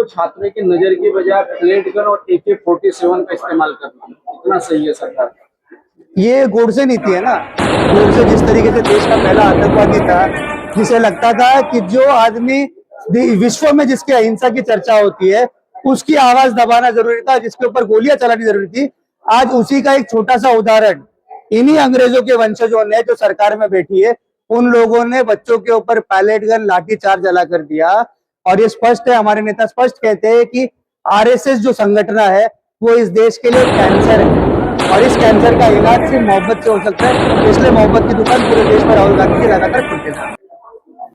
छात्रों की नजर की बजाय प्लेट गन और AK-47 का इस्तेमाल करना इतना सही है सरकार का? ये गोडसे नीति है ना। गोडसे जिस तरीके से देश का पहला आतंकवादी था, जिसे लगता था कि जो आदमी विश्व में जिसके अहिंसा की चर्चा होती है उसकी आवाज दबाना जरूरी था, जिसके ऊपर गोलियां चलानी जरूरी थी। आज उसी का एक छोटा सा उदाहरण इन्हीं अंग्रेजों के वंशजों ने जो सरकार में बैठी है, उन लोगों ने बच्चों के ऊपर पैलेट गन लाठी चार्ज जला कर दिया। और ये स्पष्ट है, हमारे नेता स्पष्ट कहते हैं कि आरएसएस जो संगठन है वो इस देश के लिए कैंसर है, और इस कैंसर का इलाज सिर्फ मोहब्बत से हो सकता है। इसलिए मोहब्बत की दुकान पूरे देश में राहुल गांधी जी लगातार खुलते हैं।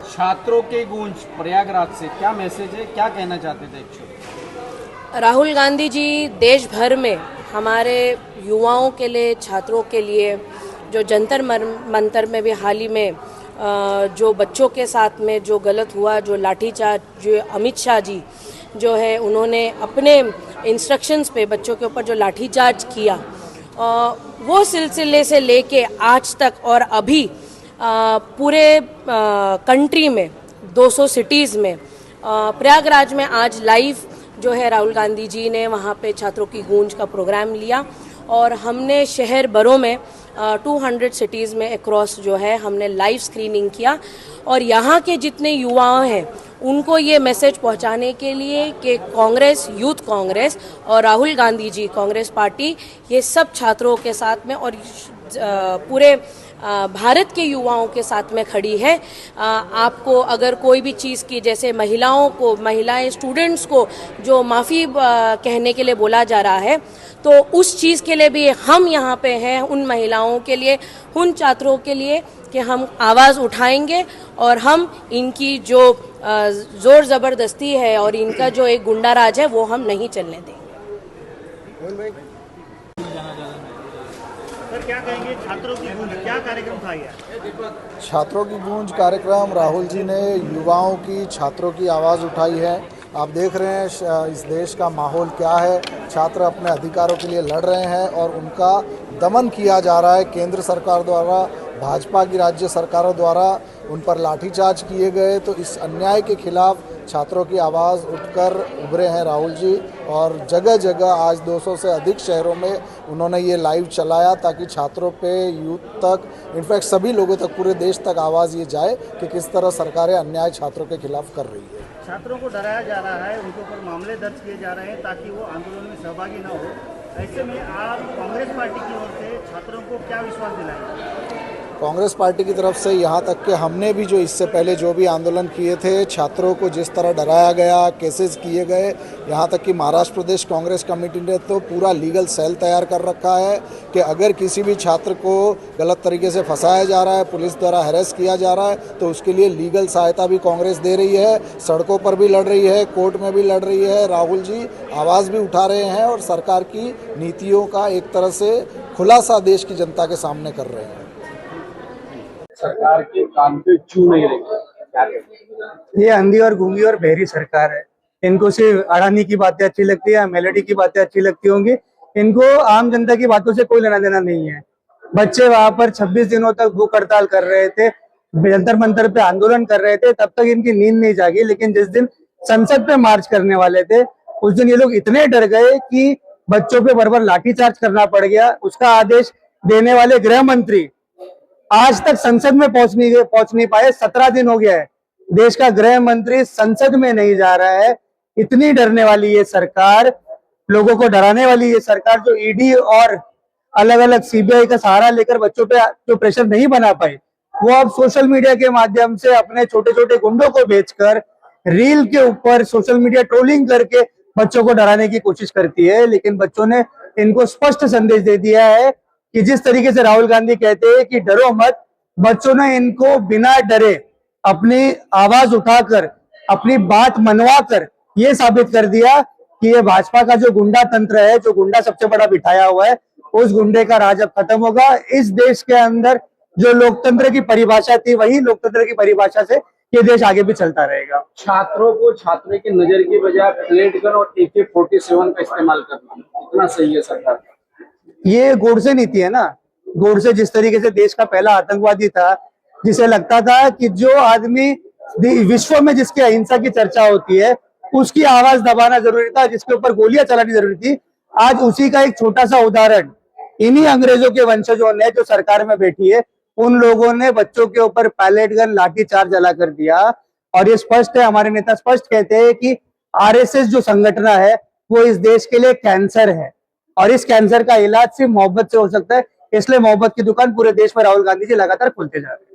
छात्रों के गूंज प्रयागराज से क्या मैसेज है, क्या कहना चाहते थे एक्चुअली? राहुल गांधी जी देश भर में हमारे युवाओं के लिए, छात्रों के लिए, जो जंतर मंतर में भी हाल ही में जो बच्चों के साथ में जो गलत हुआ, जो लाठीचार्ज, जो अमित शाह जी जो है उन्होंने अपने इंस्ट्रक्शंस पे बच्चों के ऊपर जो लाठीचार्ज किया, वो सिलसिले से लेके आज तक और अभी पूरे कंट्री में 200 सिटीज़ में प्रयागराज में आज लाइव जो है राहुल गांधी जी ने वहाँ पे छात्रों की गूंज का प्रोग्राम लिया, और हमने शहर भरों में 200 सिटीज़ में अक्रॉस जो है हमने लाइव स्क्रीनिंग किया। और यहाँ के जितने युवा हैं उनको ये मैसेज पहुँचाने के लिए कि कांग्रेस, यूथ कांग्रेस और राहुल गांधी जी कांग्रेस पार्टी ये सब छात्रों के साथ में और पूरे भारत के युवाओं के साथ में खड़ी है। आपको अगर कोई भी चीज़ की, जैसे महिलाएं स्टूडेंट्स को जो माफ़ी कहने के लिए बोला जा रहा है, तो उस चीज़ के लिए भी हम यहाँ पे हैं, उन महिलाओं के लिए, उन छात्रों के लिए कि हम आवाज़ उठाएंगे और हम इनकी जो ज़ोर ज़बरदस्ती है और इनका जो एक गुंडा राज है वो हम नहीं चलने देंगे। सर क्या कहेंगे, छात्रों की गूंज क्या कार्यक्रम था ये? छात्रों की गूंज कार्यक्रम, राहुल जी ने युवाओं की, छात्रों की आवाज़ उठाई है। आप देख रहे हैं इस देश का माहौल क्या है। छात्र अपने अधिकारों के लिए लड़ रहे हैं और उनका दमन किया जा रहा है केंद्र सरकार द्वारा, भाजपा की राज्य सरकारों द्वारा उन पर लाठीचार्ज किए गए। तो इस अन्याय के खिलाफ छात्रों की आवाज़ उठकर उभरे हैं राहुल जी, और जगह जगह आज 200 से अधिक शहरों में उन्होंने ये लाइव चलाया ताकि छात्रों पे, यूथ तक, इनफैक्ट सभी लोगों तक, पूरे देश तक आवाज़ ये जाए कि किस तरह सरकारें अन्याय छात्रों के खिलाफ कर रही है। छात्रों को डराया जा रहा है, उनके ऊपर मामले दर्ज किए जा रहे हैं ताकि वो आंदोलन में सहभागी न हो। ऐसे में आप कांग्रेस पार्टी की ओर से छात्रों को क्या विश्वास दिलाएंगे? कांग्रेस पार्टी की तरफ से यहाँ तक कि हमने भी जो इससे पहले जो भी आंदोलन किए थे, छात्रों को जिस तरह डराया गया, केसेस किए गए, यहाँ तक कि महाराष्ट्र प्रदेश कांग्रेस कमेटी ने तो पूरा लीगल सेल तैयार कर रखा है कि अगर किसी भी छात्र को गलत तरीके से फंसाया जा रहा है, पुलिस द्वारा हैरेस किया जा रहा है, तो उसके लिए लीगल सहायता भी कांग्रेस दे रही है। सड़कों पर भी लड़ रही है, कोर्ट में भी लड़ रही है। राहुल जी आवाज़ भी उठा रहे हैं और सरकार की नीतियों का एक तरह से खुलासा देश की जनता के सामने कर रहे हैं। सरकार के काम पे चू नहीं रही। ये अंधी और गूंगी और बहरी सरकार है। इनको सिर्फ अडानी की बातें अच्छी लगती है, मेलोडी की बातें अच्छी लगती होंगी। इनको आम जनता की बातों से कोई लेना देना नहीं है। बच्चे वहां पर 26 दिनों तक भूख हड़ताल कर रहे थे, जंतर मंतर पे आंदोलन कर रहे थे, तब तक इनकी नींद नहीं जागी। लेकिन जिस दिन संसद पे मार्च करने वाले थे, उस दिन ये लोग इतने डर गए कि बच्चों पे बराबर लाठीचार्ज करना पड़ गया। उसका आदेश देने वाले गृह मंत्री आज तक संसद में पहुंच नहीं पाए। 17 दिन हो गया है, देश का गृह मंत्री संसद में नहीं जा रहा है। इतनी डरने वाली ये सरकार, लोगों को डराने वाली ये सरकार, जो ईडी और अलग अलग सीबीआई का सहारा लेकर बच्चों पे जो प्रेशर नहीं बना पाई, वो अब सोशल मीडिया के माध्यम से अपने छोटे छोटे गुंडों को बेचकर, रील के ऊपर सोशल मीडिया ट्रोलिंग करके बच्चों को डराने की कोशिश करती है। लेकिन बच्चों ने इनको स्पष्ट संदेश दे दिया है कि जिस तरीके से राहुल गांधी कहते हैं कि डरो मत, बच्चों ने इनको बिना डरे अपनी आवाज उठाकर, अपनी बात मनवा कर ये साबित कर दिया कि ये भाजपा का जो गुंडा तंत्र है, जो गुंडा सबसे बड़ा बिठाया हुआ है, उस गुंडे का राज अब खत्म होगा। इस देश के अंदर जो लोकतंत्र की परिभाषा थी, वही लोकतंत्र की परिभाषा से ये देश आगे भी चलता रहेगा। छात्रों को छात्रों की नजर की बजाय प्लेट गन और AK-47 का इस्तेमाल करना इतना सही है सरकार का? ये गोडसे नीति है ना। गोडसे जिस तरीके से देश का पहला आतंकवादी था, जिसे लगता था कि जो आदमी विश्व में जिसके अहिंसा की चर्चा होती है उसकी आवाज दबाना जरूरी था, जिसके ऊपर गोलियां चलानी जरूरी थी। आज उसी का एक छोटा सा उदाहरण इन्हीं अंग्रेजों के वंशजों ने, जो सरकार में बैठी है, उन लोगों ने बच्चों के ऊपर पैलेट गन लाठी चार्ज जला कर दिया। और ये स्पष्ट है, हमारे नेता स्पष्ट कहते हैं कि आरएसएस जो संगठन है वो इस देश के लिए कैंसर है, और इस कैंसर का इलाज सिर्फ मोहब्बत से हो सकता है। इसलिए मोहब्बत की दुकान पूरे देश में राहुल गांधी जी लगातार खोलते जा रहे हैं।